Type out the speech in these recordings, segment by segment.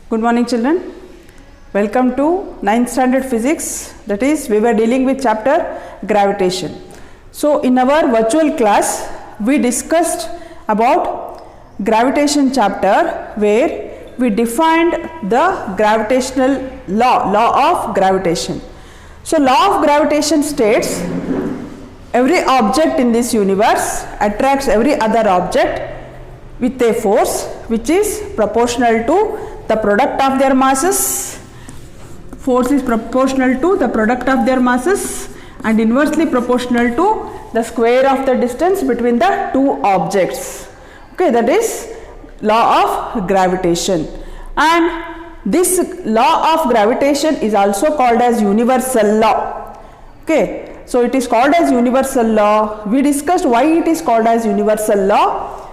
Good morning children. Welcome to 9th standard physics, that is we were dealing with chapter gravitation. So in our virtual class we discussed about gravitation chapter where we defined the gravitational law of gravitation. So law of gravitation states every object in this universe attracts every other object with a force which is proportional to the product of their masses. Force is proportional to the product of their masses and inversely proportional to the square of the distance between the two objects. Okay, that is law of gravitation. And this law of gravitation is also called as universal law. Okay, so it is called as universal law. We discussed why it is called as universal law.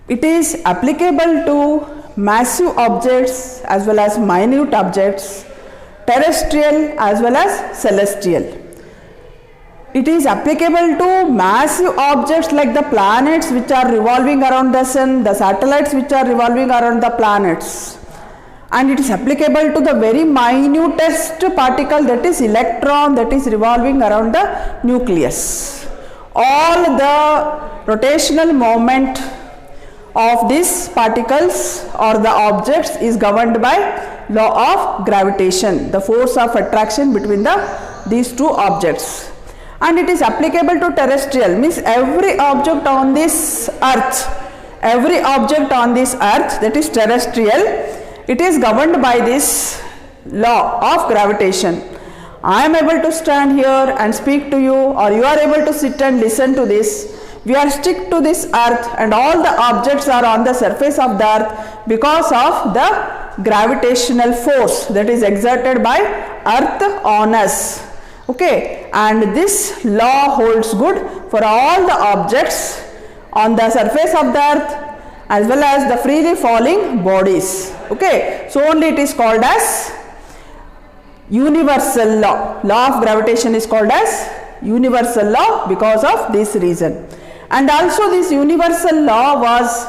It is applicable to massive objects as well as minute objects, terrestrial as well as celestial. It is applicable to massive objects like the planets which are revolving around the sun, the satellites which are revolving around the planets, and it is applicable to the very minutest particle, that is electron, that is revolving around the nucleus. All the rotational moment of these particles or the objects is governed by law of gravitation, the force of attraction between these two objects. And it is applicable to terrestrial, means every object on this earth, that is terrestrial, it is governed by this law of gravitation. I am able to stand here and speak to you, or you are able to sit and listen to this. We are stick to this earth and all the objects are on the surface of the earth because of the gravitational force that is exerted by earth on us. Okay, and this law holds good for all the objects on the surface of the earth as well as the freely falling bodies. Okay, so only it is called as universal law. Law of gravitation is called as universal law because of this reason. And also this universal law was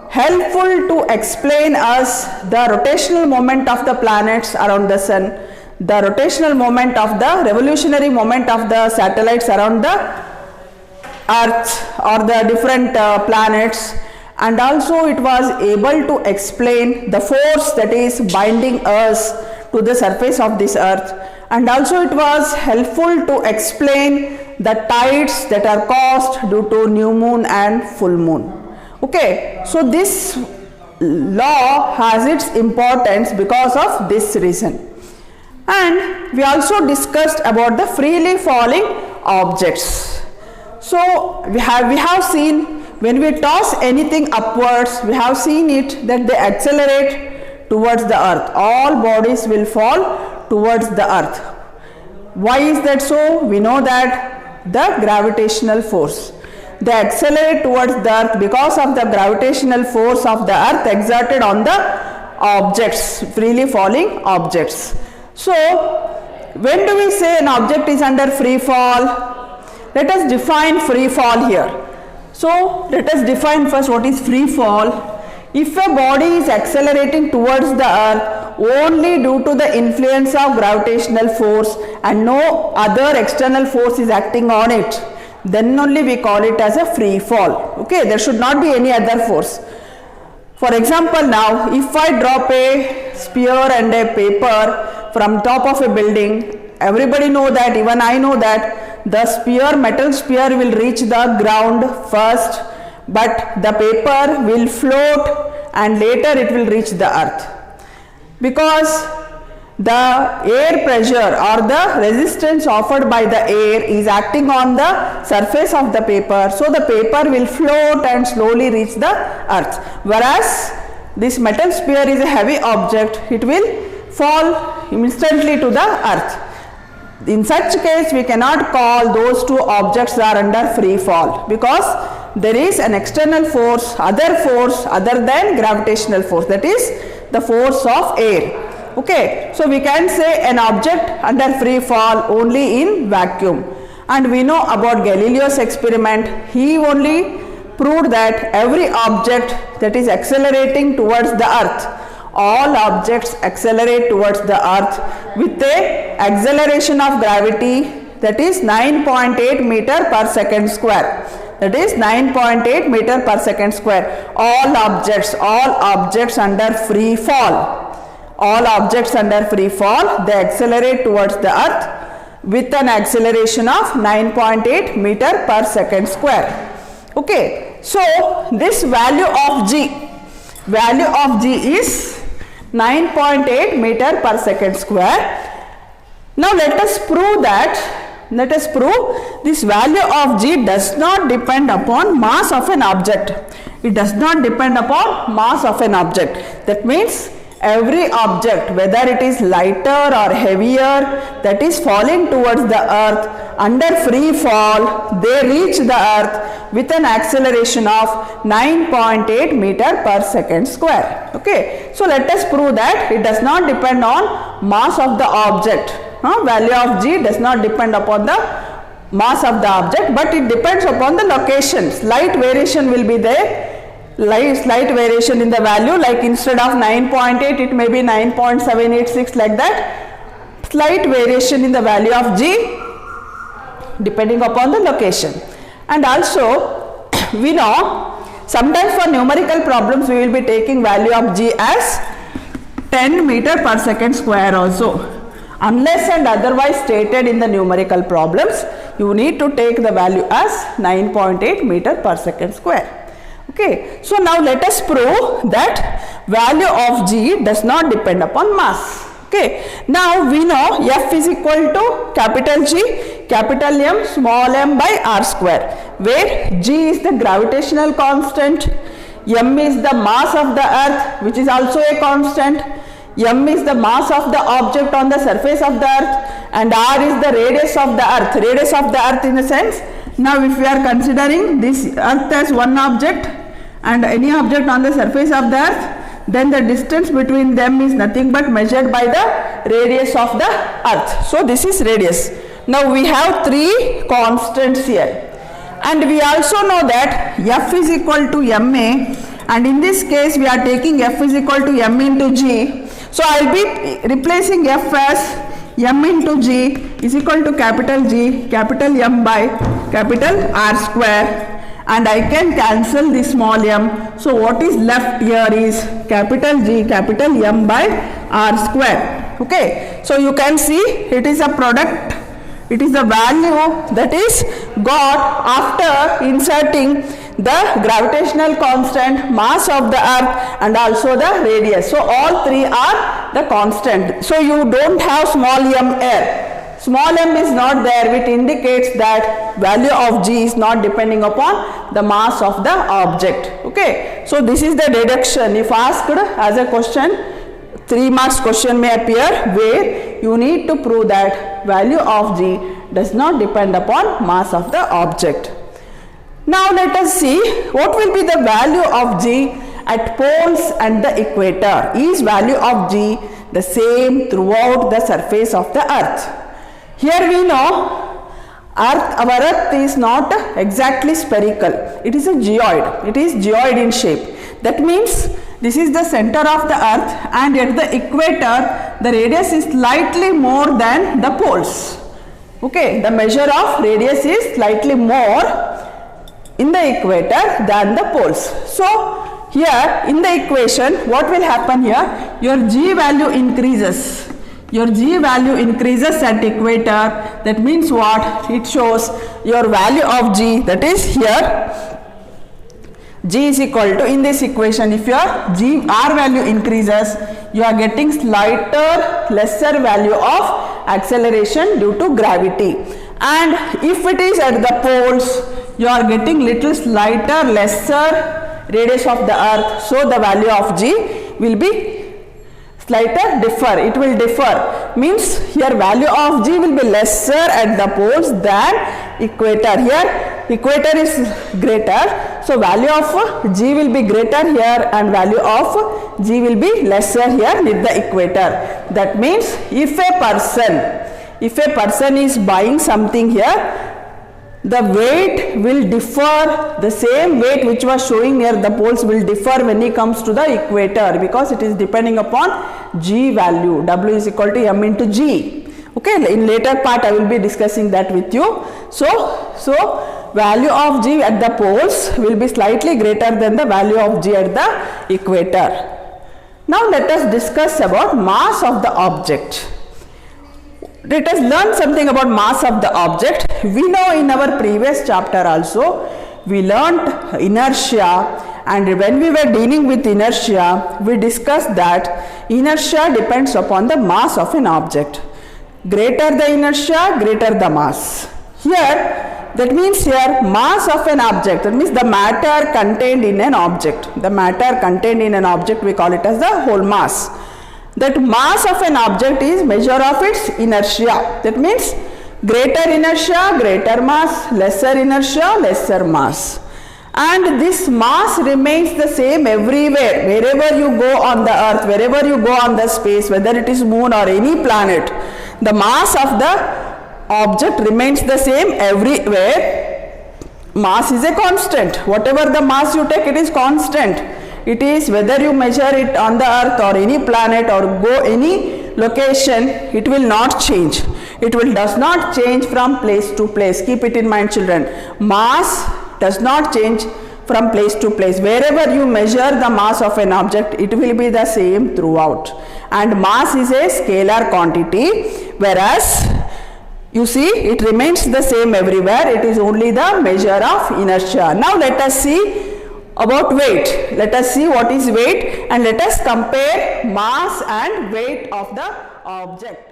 helpful to explain us the rotational moment of the planets around the sun, the rotational moment of the revolutionary moment of the satellites around the earth or the different planets, and also it was able to explain the force that is binding us to the surface of this earth, and also it was helpful to explain the tides that are caused due to new moon and full moon. Okay, so this law has its importance because of this reason. And we also discussed about the freely falling objects. So we have seen when we toss anything upwards, we have seen it that they accelerate towards the earth. All bodies will fall towards the earth. Why is that so? We know that the gravitational force. They accelerate towards the earth because of the gravitational force of the earth exerted on the objects, freely falling objects. So when do we say an object is under free fall? Let us define free fall here. So let us define first what is free fall. If a body is accelerating towards the earth only due to the influence of gravitational force and no other external force is acting on it, then only we call it as a free fall. Okay, there should not be any other force. For example, now if I drop a spear and a paper from top of a building, everybody know that, even I know that the spear, metal spear will reach the ground first, but the paper will float and later it will reach the earth, because the air pressure or the resistance offered by the air is acting on the surface of the paper, so the paper will float and slowly reach the earth, whereas this metal spear is a heavy object, it will fall instantly to the earth. In such case we cannot call those two objects are under free fall, because there is an external force other than gravitational force, that is the force of air. Okay, so we can say an object under free fall only in vacuum. And we know about Galileo's experiment. He only proved that every object that is accelerating towards the earth all objects accelerate towards the earth with a acceleration of gravity that is 9.8 meter per second square. That is 9.8 meter per second square. All objects under free fall. All objects under free fall, they accelerate towards the earth with an acceleration of 9.8 meter per second square. Okay, so this value of G is 9.8 meter per second square. Now let us prove this value of G does not depend upon mass of an object. It does not depend upon mass of an object. That means every object, whether it is lighter or heavier, that is falling towards the earth under free fall, they reach the earth with an acceleration of 9.8 meter per second square. Okay, so let us prove that it does not depend on mass of the object. Value of G does not depend upon the mass of the object, but it depends upon the location. Slight variation will be there. Slight variation in the value, like instead of 9.8 it may be 9.786, like that. Slight variation in the value of G depending upon the location. And also we know sometimes for numerical problems we will be taking value of G as 10 meter per second square also. Unless and otherwise stated in the numerical problems, you need to take the value as 9.8 meter per second square. Okay, so now let us prove that value of G does not depend upon mass. Okay, now we know F is equal to capital G, capital M, small m by r square, where G is the gravitational constant, M is the mass of the earth, which is also a constant, M is the mass of the object on the surface of the earth, and R is the radius of the earth. Radius of the earth in the sense, now if we are considering this earth as one object and any object on the surface of the earth, then the distance between them is nothing but measured by the radius of the earth. So this is radius. Now we have three constants here, and we also know that F is equal to ma, and in this case we are taking F is equal to m into G. So I will be replacing F as m into G is equal to capital G, capital M by capital R square, and I can cancel the small m. So what is left here is capital G, capital M by R square. Okay, so you can see it is a product, it is the value that is got after inserting the gravitational constant, mass of the earth, and also the radius. So all three are the constant. So you don't have small m here. Small m is not there, which indicates that value of G is not depending upon the mass of the object. Okay, so this is the deduction. If asked as a question, 3 marks question may appear where you need to prove that value of G does not depend upon mass of the object. Now let us see what will be the value of G at poles and the equator. Is value of G the same throughout the surface of the earth? Here we know our earth is not exactly spherical, it is a geoid, it is geoid in shape. That means this is the center of the earth, and at the equator the radius is slightly more than the poles. Okay, the measure of radius is slightly more in the equator than the poles. So here in the equation what will happen here, your G value increases. Your G value increases at equator. That means what? It shows your value of G, that is here G is equal to, in this equation, if your R value increases, you are getting lesser value of acceleration due to gravity, and if it is at the poles, you are getting lesser radius of the earth. So the value of G will be it will differ, means here value of G will be lesser at the poles than equator. Here equator is greater, so value of G will be greater here and value of G will be lesser here near the equator. That means if a person is buying something here the weight will differ, the same weight which was showing near the poles will differ when it comes to the equator, because it is depending upon G value. W is equal to M into G. Okay, in later part I will be discussing that with you. So value of G at the poles will be slightly greater than the value of G at the equator. Now let us discuss about mass of the object. Let us learn something about mass of the object. We know in our previous chapter also we learnt inertia, and when we were dealing with inertia we discussed that inertia depends upon the mass of an object. Greater the inertia, greater the mass. Here, that means here mass of an object, that means the matter contained in an object. The matter contained in an object we call it as the whole mass. That mass of an object is measure of its inertia. That means greater inertia, greater mass, lesser inertia, lesser mass. And this mass remains the same everywhere. Wherever you go on the earth, wherever you go on the space, whether it is moon or any planet, the mass of the object remains the same everywhere. Mass is a constant. Whatever the mass you take, it is constant. It is whether you measure it on the earth or any planet or go any location, it will not change. It does not change from place to place. Keep it in mind, children. Mass does not change from place to place. Wherever you measure the mass of an object, it will be the same throughout. And mass is a scalar quantity, whereas you see it remains the same everywhere. It is only the measure of inertia. Now let us see about weight. Let us see what is weight, and let us compare mass and weight of the object.